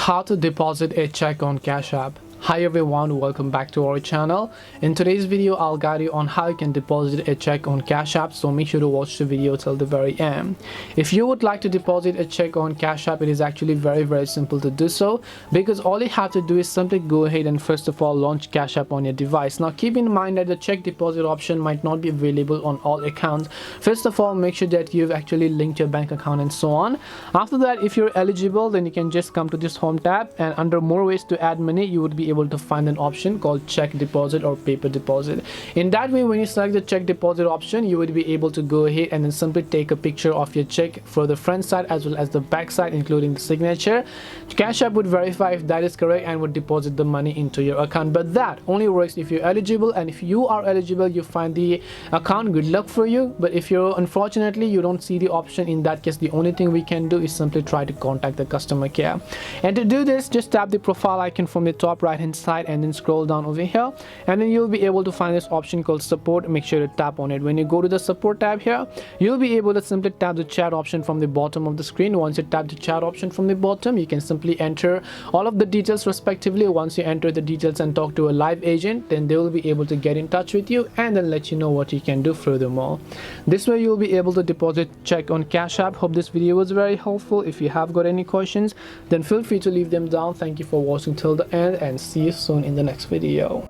How to deposit a check on Cash App. Hi everyone, welcome back to our channel. In today's video I'll guide you on how you can deposit a check on Cash App, so make sure to watch the video till the very end. If you would like to deposit a check on Cash App, it is actually very simple to do so, because all you have to do is simply go ahead and first of all launch Cash App on your device. Now keep in mind that the check deposit option might not be available on all accounts. First of all, make sure that you've actually linked your bank account and so on. After that, if you're eligible, then you can just come to this home tab, and under more ways to add money you would be able to find an option called check deposit or paper deposit. In that way, when you select the check deposit option, you would be able to go ahead and then simply take a picture of your check for the front side as well as the back side, including the signature. Cash App would verify if that is correct and would deposit the money into your account, but that only works if you're eligible. And if you are eligible, you find the account, good luck for you. But if you're unfortunately you don't see the option, in that case the only thing we can do is simply try to contact the customer care. And to do this, just tap the profile icon from the top right hand side and then scroll down over here, and then you'll be able to find this option called support. Make sure to tap on it. When you go to the support tab here, you'll be able to simply tap the chat option from the bottom of the screen. Once you tap the chat option from the bottom, you can simply enter all of the details respectively. Once you enter the details and talk to a live agent, then they will be able to get in touch with you and then let you know what you can do furthermore. This way you'll be able to deposit check on Cash App. Hope this video was very helpful. If you have got any questions, then feel free to leave them down. Thank you for watching till the end, and see you soon in the next video.